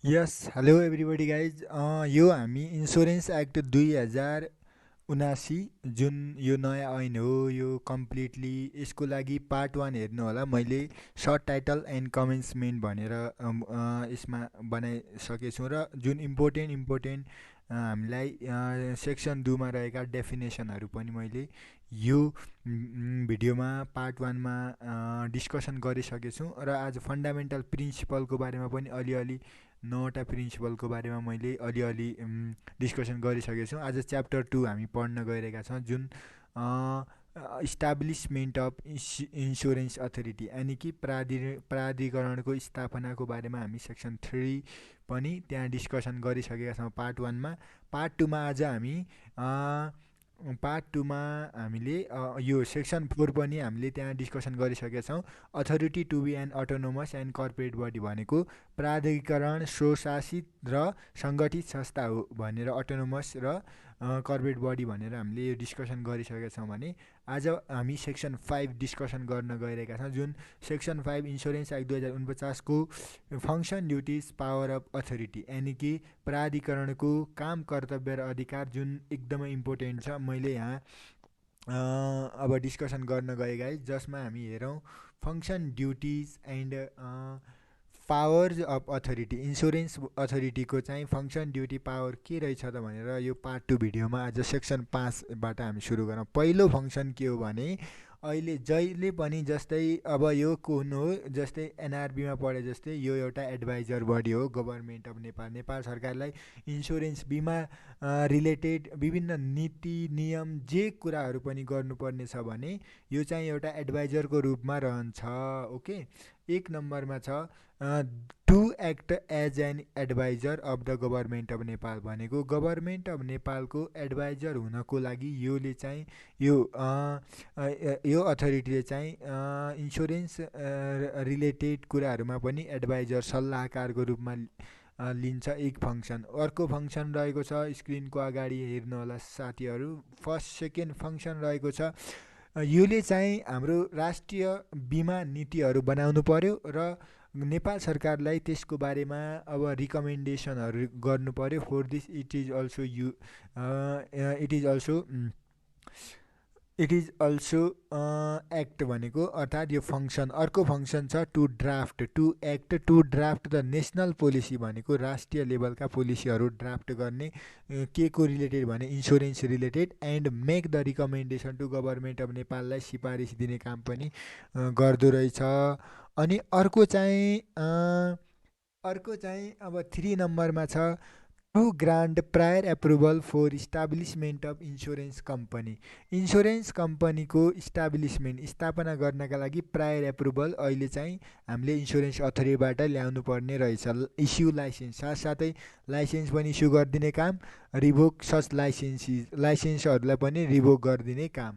यस hello everybody guys यो हामी insurance act 2079 जुन यो नयाँ ऐन हो यो कम्प्लिटली यसको लागि पार्ट 1 हेर्नु होला मैले सर्ट टाइटल एन्ड कमेन्ट्समेन्ट भनेर यसमा बनाइसकेको छु र जुन इम्पोर्टेन्ट हामीलाई सेक्सन 2मा रहेका डेफिनेसनहरू पनि मैले यो भिडियोमा पार्ट 1मा डिस्कसन गरिसकेको छु र आज फन्डामेन्टल प्रिन्सिपलको बारेमा पनि अलिअलि 9वटा प्रिन्सिपलको बारेमा मैले अलिअलि डिस्कसन गरिसकेको छु। आज च्याप्टर 2 हामी पढ्न गइरहेका छौँ जुन इस्टाब्लिसमेन्ट अफ इन्सुरेन्स अथोरिटी यानि कि प्राधिकरणको स्थापनाको बारेमा हामी सेक्सन 3 पनि त्यहाँ डिस्कसन गरिसकेका छौँ पार्ट 1मा। पार्ट 2मा आज हामी पार्ट 2मा हामीले यो सेक्सन 4 पनि हामीले त्यहाँ डिस्कसन गरिसकेका छौँ। Authority to be and autonomous and corporate body भनेको प्राधिकरण स्वशासित र सङ्गठित संस्था हो भनेर अटोनोमस र कर्पोरेट बडी भनेर हामीले यो डिस्कसन गरिसकेका छौँ भने आज हामी सेक्सन 5 डिस्कसन गर्न गइरहेका छौँ जुन सेक्सन 5 इन्सुरेन्स एक्ट 2049को function duties power of authority यानि कि प्राधिकरणको काम कर्तव्य र अधिकार जुन एकदमै इम्पोर्टेन्ट छ। मैले यहाँ अब डिस्कसन गर्न गएँ गाइस जसमा हामी हेरौँ function duties and powers of authority insurance अथोरिटीको चाहिँ फङ्सन ड्युटी पावर के रहेछ त भनेर यो पार्ट 2 भिडियोमा आज सेक्सन 5बाट हामी सुरु गरौँ। पहिलो फङ्सन के हो भने अहिले जहिले पनि जस्तै अब यो कुन हो जस्तै एनआरबीमा पढे जस्तै यो एउटा एडभाइजर बडी हो गभर्मेन्ट अफ नेपाल नेपाल सरकारलाई इन्सुरेन्स बिमा रिलेटेड विभिन्न नीति नियम जे कुराहरू पनि गर्नुपर्ने छ भने यो चाहिँ एउटा एडभाइजरको रूपमा रहन्छ। ओके, एक नम्बरमा छ to act as an adviser of the government of Nepal भनेको गभर्मेन्ट अफ नेपालको एडभाइजर हुनको लागि योले चाहिँ यो अथोरिटीले चाहिँ इन्सुरेन्स रिलेटेड कुराहरूमा पनि एडभाइजर सल्लाहकारको रूपमा लिन्छ एक फङ्सन। अर्को फङ्सन रहेको छ स्क्रिनको अगाडि हेर्नु होला साथीहरू। फर्स्ट सेकेन्ड फङ्सन रहेको छ योले चाहिँ हाम्रो राष्ट्रिय बिमा नीतिहरू बनाउनु पर्यो र नेपाल सरकारलाई त्यसको बारेमा अब रिकमेन्डेसनहरू गर्नु पर्यो। For this it is also act भनेको अर्थात् यो फङ्सन। अर्को फङ्सन छ to draft to draft the national policy भनेको राष्ट्रिय लेभलका पोलिसीहरू ड्राफ्ट गर्ने के को रिलेटेड भने insurance related and make the recommendation to government of नेपाललाई सिफारिस दिने काम पनि गर्दो रहेछ। अनि अर्को चाहिँ अब 3 नम्बरमा छ to grant prior approval for establishment of insurance company. Insurance कम्पनीको स्थापना गर्नका लागि प्रायर एप्रुभल अहिले चाहिँ हामीले इन्सुरेन्स अथोरिटीबाट ल्याउनु पर्ने रहेछ। इस्यु लाइसेन्स साथसाथै लाइसेन्स पनि इस्यु गरिदिने काम, रिभोक सच लाइसेन्सहरूलाई पनि रिभोक गरिदिने काम।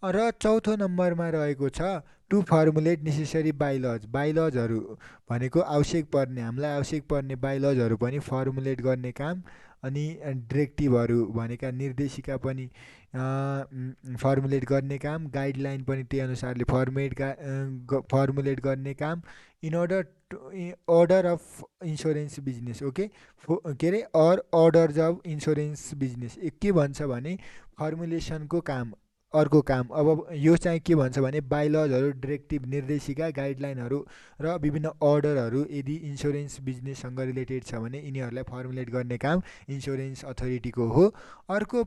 र चौथो नम्बरमा रहेको छ टु फर्मुलेट नेसेसरी बाइलजहरू भनेको हामीलाई आवश्यक पर्ने बाइलजहरू पनि फर्मुलेट गर्ने काम। अनि डिरेक्टिभहरू भनेका निर्देशिका पनि फर्मुलेट गर्ने काम, गाइडलाइन पनि त्यही अनुसारले फर्मुलेट गर्ने काम in order of insurance business. Okay, के अरे अर्डर्स अफ इन्सुरेन्स बिजनेस के भन्छ भने फर्मुलेसनको काम। अर्को काम अब यो चाहिँ के भन्छ भने बाइलजहरू, डिरेक्टिभ निर्देशिका, गाइडलाइनहरू र विभिन्न अर्डरहरू यदि इन्सुरेन्स बिजनेससँग रिलेटेड छ भने यिनीहरूलाई फर्मुलेट गर्ने काम इन्सुरेन्स अथोरिटीको हो। अर्को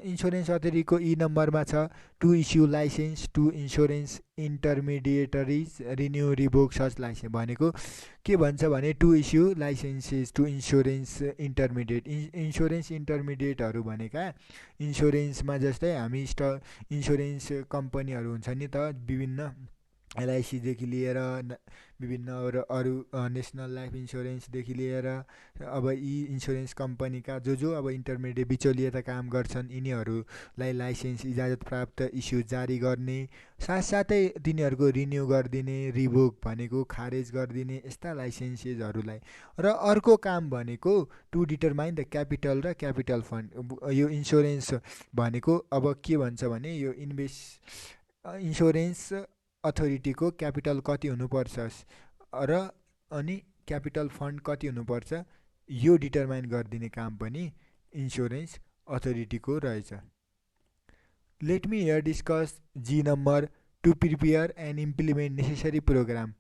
इन्सुरेन्स अथोरिटीको नम्बरमा छ to issue license to insurance intermediaries renew revoke such license भनेको के भन्छ भने to issue licenses to insurance इन्टरमिडिएटहरू भनेका इन्सुरेन्समा जस्तै हामी इन्सुरेन्स कम्पनीहरू हुन्छ नि त विभिन्न एलआइसीदेखि लिएर विभिन्न अरू नेसनल लाइफ इन्सुरेन्सदेखि लिएर अब यी इन्सुरेन्स कम्पनीका जो अब इन्टरमिडिएट बिचौलिया काम गर्छन् यिनीहरूलाई लाइसेन्स इजाजत प्राप्त इस्यु जारी गर्ने, साथसाथै तिनीहरूको रिन्यू गरिदिने, रिभोक भनेको खारेज गरिदिने यस्ता लाइसेन्सेसहरूलाई। र अर्को काम भनेको टु डिटरमाइन द क्यापिटल र क्यापिटल फन्ड। यो इन्सुरेन्स भनेको अब के भन्छ भने यो इन्सुरेन्स अथोरिटीको क्यापिटल कति हुनुपर्छ र अनि क्यापिटल फन्ड कति हुनुपर्छ यो डिटरमाइन गरिदिने काम पनि इन्स्योरेन्स अथोरिटीको रहेछ। Let me here discuss G number to prepare and implement necessary program.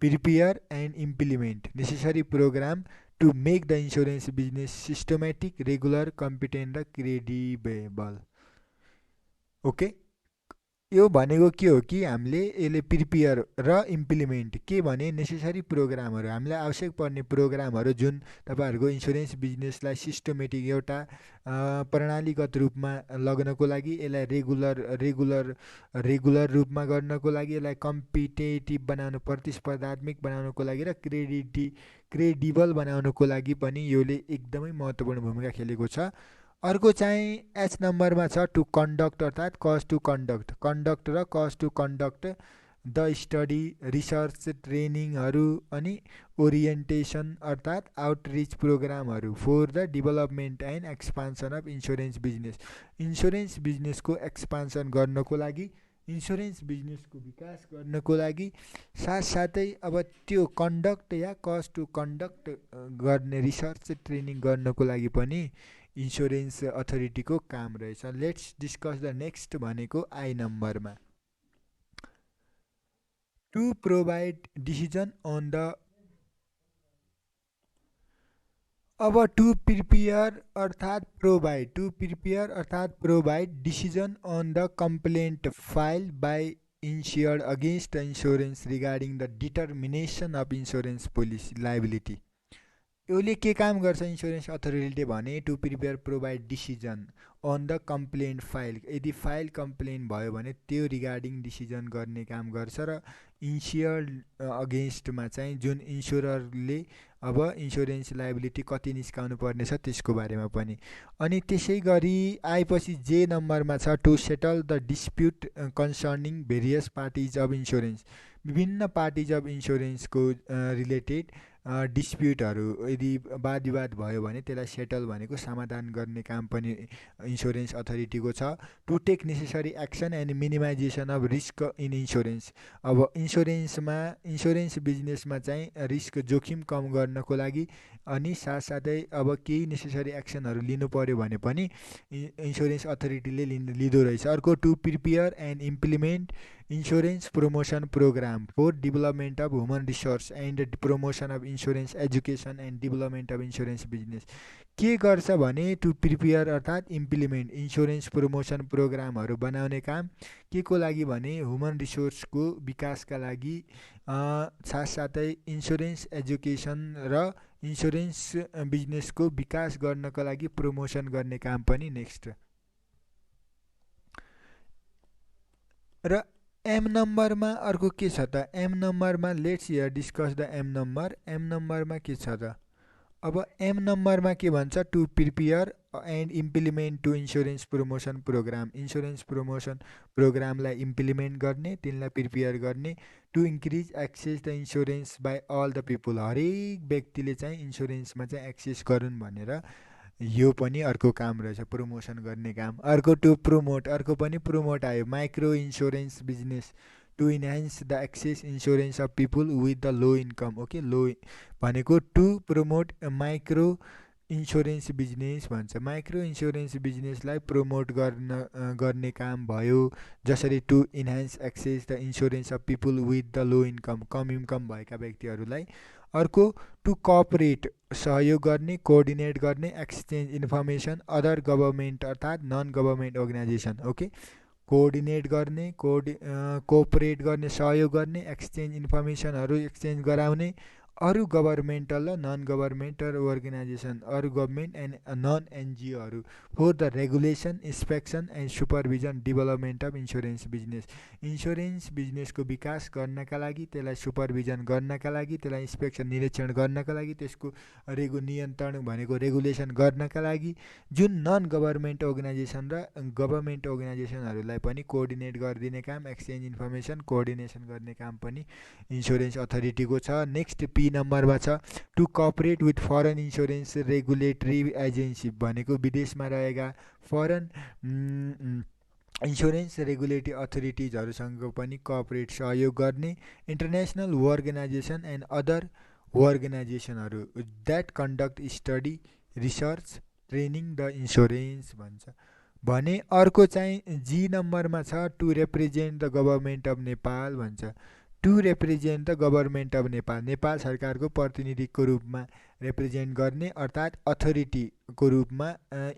Prepare and implement necessary program to make the insurance business systematic, regular, competent र क्रेडिबल। ओके, यो भनेको के हो कि हामीले यसले प्रिपेयर र इम्प्लिमेन्ट के भने नेसेसरी प्रोग्रामहरू, हामीलाई आवश्यक पर्ने प्रोग्रामहरू जुन तपाईँहरूको इन्स्योरेन्स बिजनेसलाई सिस्टमेटिक एउटा प्रणालीगत रूपमा लग्नको लागि, यसलाई रेगुलर रूपमा गर्नको लागि, यसलाई कम्पिटेटिभ बनाउनु, प्रतिस्पर्धात्मक बनाउनको लागि र क्रेडिबल बनाउनको लागि पनि योले एकदमै महत्त्वपूर्ण भूमिका खेलेको छ। अर्को चाहिँ एच नम्बरमा छ टु कन्डक्ट, अर्थात् कज टु कन्डक्ट र cause to conduct the study, research, ट्रेनिङहरू अनि ओरिएन्टेसन अर्थात् आउटरिच प्रोग्रामहरू for the development and expansion of insurance business. Insurance बिजनेसको एक्सपान्सन गर्नको लागि, इन्स्योरेन्स बिजनेसको विकास गर्नको लागि, साथसाथै अब त्यो कन्डक्ट या कज टु कन्डक्ट गर्ने रिसर्च ट्रेनिङ गर्नको लागि पनि इन्स्योरेन्स अथोरिटीको काम रहेछ। लेट्स डिस्कस द नेक्स्ट भनेको आई नम्बरमा to provide decision on the, अब टु प्रिपेयर अर्थात् provide decision on the complaint file by insured against the insurance regarding the determination of insurance policy liability. यसले के काम गर्छ इन्स्योरेन्स अथोरिटीले भने to prepare provide decision on the complaint file, यदि file complain भयो भने त्यो रिगार्डिङ डिसिजन गर्ने काम गर्छ र इन्स्योर्ड अगेन्स्टमा चाहिँ जुन इन्स्योररले अब इन्स्योरेन्स लाइबिलिटी कति निस्काउनु पर्ने छ त्यसको बारेमा पनि। अनि त्यसै गरी आएपछि जे नम्बरमा छ to settle the dispute concerning various parties of insurance. विभिन्न पार्टिज अफ इन्स्योरेन्सको रिलेटेड डिस्प्युटहरू यदि वाद विवाद भयो भने त्यसलाई सेटल भनेको समाधान गर्ने काम पनि इन्स्योरेन्स अथोरिटीको छ। To take necessary action and minimization of risk in insurance. अब इन्स्योरेन्स बिजनेसमा चाहिँ रिस्क जोखिम कम गर्नको लागि अनि साथसाथै अब केही नेसेसरी एक्सनहरू लिनु पर्यो भने पनि इन्स्योरेन्स अथोरिटीले लिँदो रहेछ। अर्को to prepare and implement insurance promotion program for development of human resource and promotion of insurance education and development of insurance business. के गर्छ भने टु प्रिपेयर अर्थात् इम्प्लिमेन्ट इन्स्योरेन्स प्रमोसन प्रोग्रामहरू बनाउने काम के को लागि भने ह्युमन रिसोर्सको विकासका लागि, साथसाथै इन्स्योरेन्स एजुकेसन र इन्स्योरेन्स बिजनेसको विकास गर्नको लागि प्रमोसन गर्ने काम पनि नेक्स्ट। र एम नम्बरमा अर्को के छ त, एम नम्बरमा let's here discuss the M नम्बर। एम नम्बरमा के छ त, अब एम नम्बरमा के भन्छ to prepare and implement to insurance promotion program. Insurance promotion प्रोग्रामलाई इम्प्लिमेन्ट गर्ने, तिनलाई प्रिपेयर गर्ने to increase access the insurance by all the people. हरेक व्यक्तिले चाहिँ इन्स्योरेन्समा चाहिँ एक्सेस गरून् भनेर यो पनि अर्को काम रहेछ, प्रमोसन गर्ने काम। अर्को टु प्रोमोट, अर्को पनि प्रोमोट आयो, micro insurance business to enhance the access insurance of people with the low income. Okay, low भनेको to promote micro insurance business भन्छ। माइक्रो इन्स्योरेन्स बिजनेसलाई प्रमोट गर्ने काम भयो, जसरी to enhance access the insurance of people with the low income, कम income भएका व्यक्तिहरूलाई। अर्को टु कोअपरेट, सहयोग गर्ने, कोअर्डिनेट गर्ने, एक्सचेन्ज इन्फर्मेसन अदर गभर्मेन्ट अर्थात् non government organisation. Okay, coordinate गर्ने, कोअपरेट गर्ने, सहयोग गर्ने, एक्सचेन्ज इन्फर्मेसनहरू एक्सचेन्ज गराउने अरू गभर्मेन्टल र नन गभर्मेन्टल अर्गनाइजेसन, अरू गभर्मेन्ट एन्ड नन एनजिओहरू for the regulation, inspection and supervision development of insurance business. Insurance बिजनेसको विकास गर्नका लागि, त्यसलाई सुपरभिजन गर्नका लागि, त्यसलाई इन्स्पेक्सन निरीक्षण गर्नका लागि, त्यसको नियन्त्रण भनेको रेगुलेसन गर्नका लागि जुन नन गभर्मेन्ट अर्गनाइजेसन र गभर्मेन्ट अर्गनाइजेसनहरूलाई पनि कोअर्डिनेट गरिदिने काम, एक्सचेन्ज इन्फर्मेसन कोअर्डिनेसन गर्ने काम पनि इन्स्योरेन्स अथोरिटीको छ। नेक्स्ट पी नम्बरमा छ to cooperate with foreign insurance regulatory agency, भनेको विदेशमा रहेका फरेन इन्स्योरेन्स रेगुलेटरी अथोरिटिजहरूसँग पनि कोअपरेट सहयोग गर्ने, इन्टरनेसनल अर्गनाइजेसन एन्ड अदर अर्गनाइजेसनहरू that conduct study research training the insurance भन्छ भने अर्को चाहिँ जी नम्बरमा छ to represent the government of Nepal भन्छ to represent the government of Nepal Nepal सरकारको प्रतिनिधिको रूपमा रिप्रेजेन्ट गर्ने अर्थात् अथोरिटीको रूपमा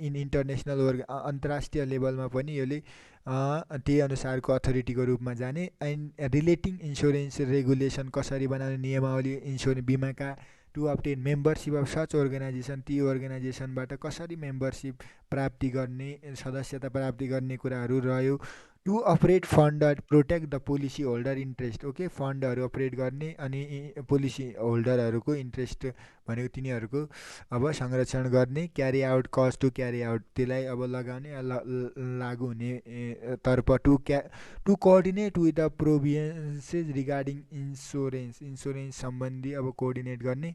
इन इन्टरनेसनल अन्तर्राष्ट्रिय लेभलमा पनि यसले त्यही अनुसारको अथोरिटीको रूपमा जाने एन्ड रिलेटिङ इन्स्योरेन्स रेगुलेसन कसरी बनाउने नियमावली इन्स्योरेन्स बिमाका to obtain membership of such organization ती अर्गनाइजेसनबाट कसरी मेम्बरसिप प्राप्ति गर्ने सदस्यता प्राप्ति गर्ने कुराहरू रह्यो to operate fund protect the policy holder interest okay फन्डहरू अपरेट गर्ने अनि पोलिसी होल्डरहरूको इन्ट्रेस्ट भनेको तिनीहरूको अब संरक्षण गर्ने carry out cost to carry out त्यसलाई अब लगाउने लागू हुने तर्फ to coordinate with the provinces regarding insurance सम्बन्धी अब कोअर्डिनेट गर्ने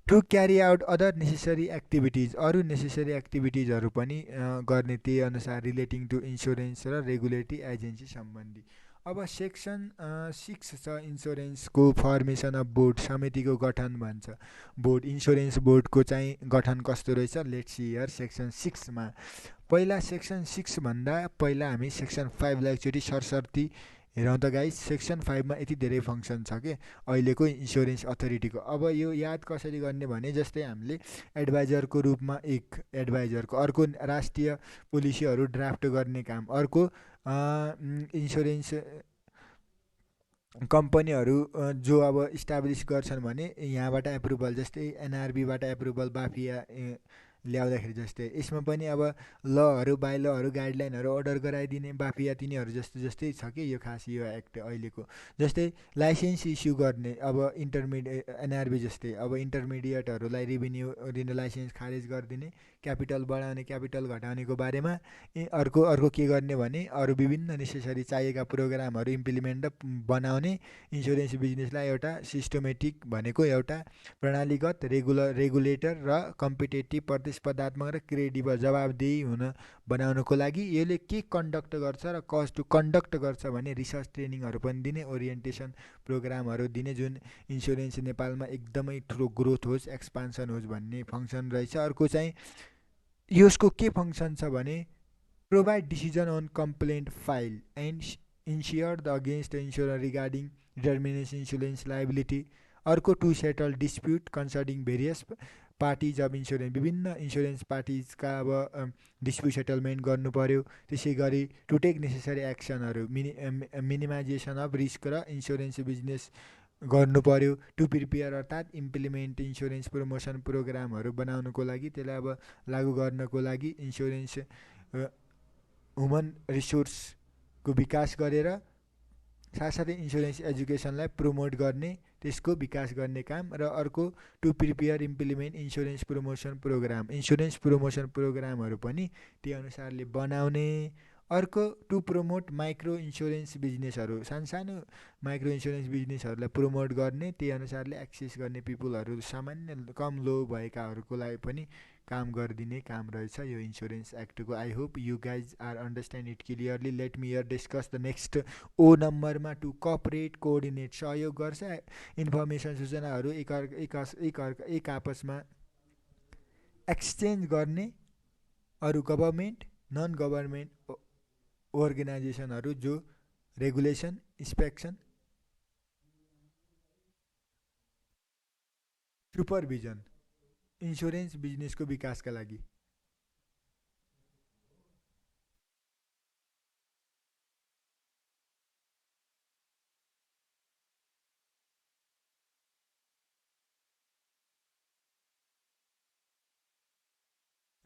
to carry out other necessary activities अरू नेसेसरी एक्टिभिटिजहरू पनि गर्ने त्यही अनुसार रिलेटिङ टु इन्स्योरेन्स र रेगुलेटरी एजेन्सी सम्बन्धी अब सेक्सन 6 छ इन्स्योरेन्सको फर्मेसन अफ बोर्ड समितिको गठन भन्छ बोर्ड इन्स्योरेन्स बोर्डको चाहिँ गठन कस्तो रहेछ लेट्स हियर सेक्सन 6मा पहिला सेक्सन 6 भन्दा पहिला हामी सेक्सन 5लाई एकचोटि सरसर्ती हेरौँ त गाइस सेक्सन 5मा यति धेरै फङ्सन छ कि अहिलेको इन्स्योरेन्स अथोरिटीको अब यो याद कसरी गर्ने भने जस्तै हामीले एडभाइजरको रूपमा एक एडभाइजरको अर्को राष्ट्रिय पोलिसीहरू ड्राफ्ट गर्ने काम अर्को इन्स्योरेन्स कम्पनीहरू जो अब इस्टाब्लिस गर्छन् भने यहाँबाट एप्रुभल जस्तै एनआरबीबाट एप्रुभल बाफिया ल्याउँदाखेरि जस्तै यसमा पनि अब लहरू बाइलहरू गाइडलाइनहरू अर्डर गराइदिने बाफिया तिनीहरू जस्तै छ कि यो खास यो एक्ट अहिलेको जस्तै लाइसेन्स इस्यु गर्ने अब एनआरबी जस्तै अब इन्टरमिडिएटहरूलाई रेभिन्यू दिने लाइसेन्स खारेज गरिदिने क्यापिटल बढाउने क्यापिटल घटाउनेको बारेमा अर्को के गर्ने भने अरू विभिन्न नेसेसरी चाहिएका प्रोग्रामहरू इम्प्लिमेन्ट बनाउने इन्स्योरेन्स बिजनेसलाई एउटा सिस्टमेटिक भनेको एउटा प्रणालीगत रेगुलेटर र कम्पिटेटिभ प्रतिस्पर्धात्मक र क्रेडिबल जवाबदेही हुन बनाउनको लागि यसले के कन्डक्ट गर्छ र कस टु कन्डक्ट गर्छ भने रिसर्च ट्रेनिङहरू पनि दिने ओरिएन्टेसन प्रोग्रामहरू दिने जुन इन्स्योरेन्स नेपालमा एकदमै ठुलो ग्रोथ होस् एक्सपान्सन होस् भन्ने फङ्सन रहेछ अर्को चाहिँ यसको के फङ्सन छ भने provide decision on complaint file and insure the against insurance regarding determination insurance liability अर्को to settle dispute concerning various parties of insurance विभिन्न इन्स्योरेन्स पार्टिजका अब डिस्प्युट सेटलमेन्ट गर्नु पर्यो त्यसै गरी टु टेक नेसेसरी एक्सनहरू मिनिमाइजेसन अफ रिस्क र इन्स्योरेन्स बिजनेस गर्नु पर्यो टु प्रिपेयर अर्थात् इम्प्लिमेन्ट इन्स्योरेन्स प्रमोसन प्रोग्रामहरू बनाउनको लागि त्यसलाई अब लागू गर्नको लागि इन्स्योरेन्स ह्युमन रिसोर्सको विकास गरेर साथसाथै इन्स्योरेन्स एजुकेसनलाई प्रमोट गर्ने त्यसको विकास गर्ने काम र अर्को to prepare implement insurance promotion प्रोग्रामहरू पनि त्यही अनुसारले बनाउने अर्को टु प्रमोट माइक्रो इन्स्योरेन्स बिजनेसहरू सानसानो माइक्रो इन्स्योरेन्स बिजनेसहरूलाई प्रमोट गर्ने त्यही अनुसारले एक्सेस गर्ने पिपुलहरू सामान्य कम लो भएकाहरूको लागि पनि काम गरिदिने काम रहेछ यो इन्स्योरेन्स एक्टको I hope you guys are understand it clearly let me here discuss the next O नम्बरमा टु कोअपरेट कोअर्डिनेट सहयोग गर्छ इन्फर्मेसन सूचनाहरू एक आपसमा एक्सचेन्ज गर्ने अरू गभर्मेन्ट नन गभर्मेन्ट अर्गनाइजेसनहरू जो रेगुलेसन इन्स्पेक्सन सुपरभिजन इन्स्योरेन्स बिजनेसको विकासका लागि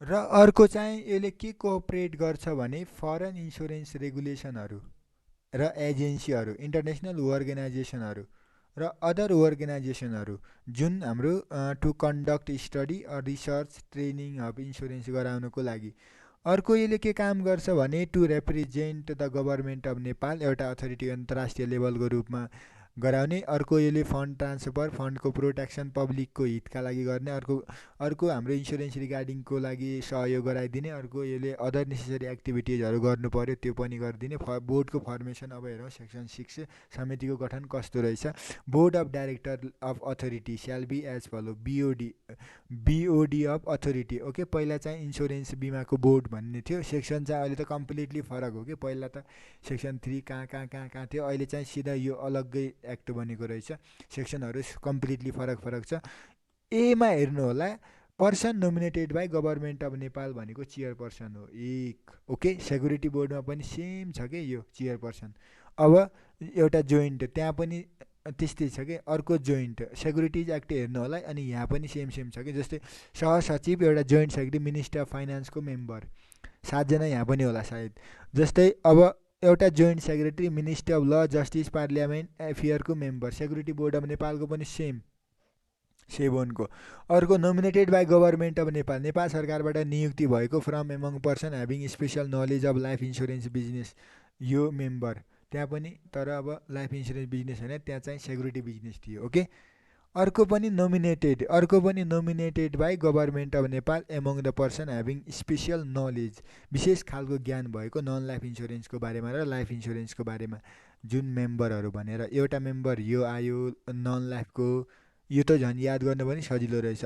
र अर्को चाहिँ यसले के कोअपरेट गर्छ भने फरेन इन्स्योरेन्स रेगुलेसनहरू र एजेन्सीहरू इन्टरनेसनल अर्गनाइजेसनहरू र अदर अर्गनाइजेसनहरू जुन हाम्रो to conduct study research training of insurance गराउनको लागि अर्को यसले के काम गर्छ भने to represent the government of Nepal एउटा अथोरिटी अन्तर्राष्ट्रिय लेभलको रूपमा गराउने। अर्को यसले फन्ड ट्रान्सफर, फन्डको प्रोटेक्सन, पब्लिकको हितका लागि गर्ने। अर्को हाम्रो इन्सुरेन्स रिगार्डिङको लागि सहयोग गराइदिने। अर्को यसले अदर नेसेसरी एक्टिभिटिजहरू गर्नु पर्यो त्यो पनि गरिदिने। बोर्डको फर्मेसन अब हेरौँ सेक्सन 6 समितिको गठन कस्तो रहेछ। Board of director of authority shall be as follow BOD of authority. Okay, पहिला चाहिँ इन्सुरेन्स बिमाको बोर्ड भन्ने थियो। सेक्सन चाहिँ अहिले त कम्प्लिटली फरक हो कि, पहिला त सेक्सन 3 कहाँ थियो, अहिले चाहिँ सिधा यो अलग्गै एक्ट बनेको रहेछ। सेक्सनहरू कम्प्लिटली फरक छ। एमा हेर्नु होला, person nominated by government of Nepal भनेको चेयरपर्सन हो एक। ओके, सेक्युरिटी बोर्डमा पनि सेम छ कि यो चेयरपर्सन। अब एउटा जोइन्ट त्यहाँ पनि त्यस्तै छ कि, अर्को जोइन्ट सेक्युरिटिज एक्ट हेर्नु होला। अनि यहाँ पनि सेम छ कि, जस्तै सहसचिव एउटा जोइन्ट सेक्रेटरी मिनिस्टर अफ फाइनेन्सको मेम्बर, 7 जना यहाँ पनि होला सायद। जस्तै अब एउटा joint secretary minister of law justice parliament एफेयरको मेम्बर, सेक्युरिटी बोर्ड अफ नेपालको पनि सेम 7को। अर्को nominated by government of Nepal, Nepal सरकारबाट नियुक्ति भएको from among person having special knowledge of life insurance business, यो मेम्बर त्यहाँ पनि। तर अब लाइफ इन्सुरेन्स बिजनेस होइन, त्यहाँ चाहिँ सेक्युरिटी बिजनेस थियो। ओके, अर्को पनि nominated by government of Nepal among the person having special knowledge, विशेष खालको ज्ञान भएको नन लाइफ इन्सुरेन्सको बारेमा र लाइफ इन्सुरेन्सको बारेमा जुन मेम्बरहरू भनेर। एउटा मेम्बर यो आयो नन लाइफको, यो त झन् याद गर्नु पनि सजिलो रहेछ।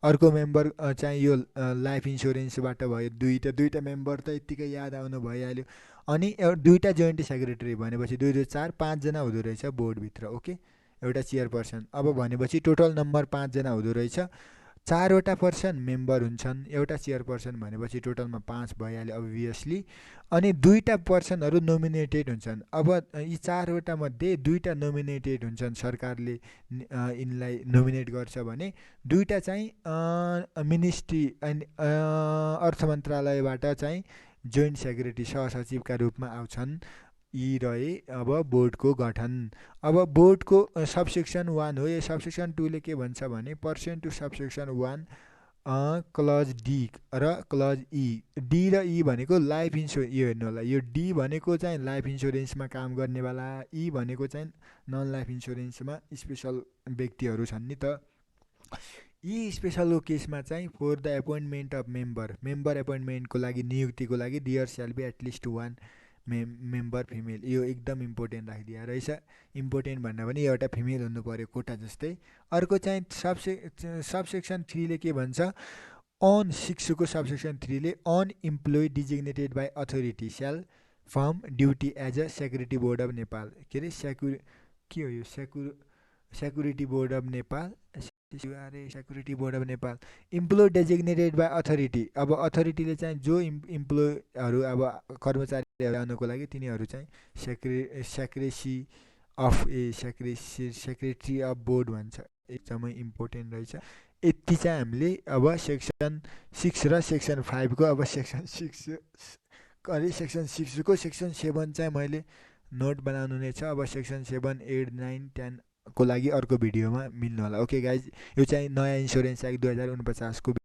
अर्को मेम्बर चाहिँ यो लाइफ इन्सुरेन्सबाट भयो, दुईवटा मेम्बर त यत्तिकै याद आउनु भइहाल्यो। अनि दुईवटा जोइन्ट सेक्रेटरी भनेपछि 2 2 4 5 जना हुँदो रहेछ बोर्डभित्र। ओके, एउटा चेयरपर्सन। अब भनेपछि टोटल नम्बर 5 जना हुँदो रहेछ। 4वटा पर्सन मेम्बर हुन्छन्, एउटा चेयरपर्सन भनेपछि टोटलमा 5 भइहाल्यो अभियसली। अनि 2टा पर्सनहरू नोमिनेटेड हुन्छन्। अब यी 4वटा मध्ये 2टा नोमिनेटेड हुन्छन्, सरकारले यिनलाई नोमिनेट गर्छ भने। 2टा चाहिँ मिनिस्ट्री एन्ड अर्थ मन्त्रालयबाट चाहिँ जोइन्ट सेक्रेटरी सहसचिवका रूपमा आउँछन्। यी रहे अब बोर्डको गठन। अब बोर्डको सबसेक्सन 1 हो। यो सबसेक्सन 2 ले के भन्छ भने, percent to subsection 1 clause D र क्लज ई। डी र ई भनेको लाइफ इन्सुरेन्स, यो हेर्नु होला, यो डी भनेको चाहिँ लाइफ इन्सुरेन्समा काम गर्नेवाला, ई भनेको चाहिँ नन लाइफ इन्सुरेन्समा स्पेसल व्यक्तिहरू छन् नि त। यी स्पेसलको केसमा चाहिँ for the appointment of member एपोइन्टमेन्टको लागि, नियुक्तिको लागि देयर स्याल बी एटलिस्ट 1 मेम्बर फिमेल। यो एकदम इम्पोर्टेन्ट राखिदिया रहेछ। इम्पोर्टेन्ट भन्दा पनि एउटा फिमेल हुनु पर्यो कोटा जस्तै। अर्को चाहिँ सबसेक्सन 3 ले के भन्छ, अन 6 को सबसेक्सन 3 ले an employee designated by authority shall perform duty as a security board of Nepal. के अरे के हो यो security board of Nepal, security board of Nepal employee designated by authority. अब अथोरिटीले चाहिँ जो इम्प्लोइहरू अब कर्मचारी ल्याउनको लागि तिनीहरू चाहिँ सेक्रेटरी अफ बोर्ड भन्छ। एकदमै इम्पोर्टेन्ट रहेछ। यति चाहिँ हामीले अब सेक्सन 6 र सेक्सन 5 को, अब सेक्सन 6 को सेक्सन 7 चाहिँ मैले नोट बनाउनु नै छ। अब सेक्सन 7, 8, 9, 10 को लागि अर्को भिडियोमा मिल्नु होला। ओके गाइज, यो चाहिँ नयाँ इन्सुरेन्स एक्ट 2049 को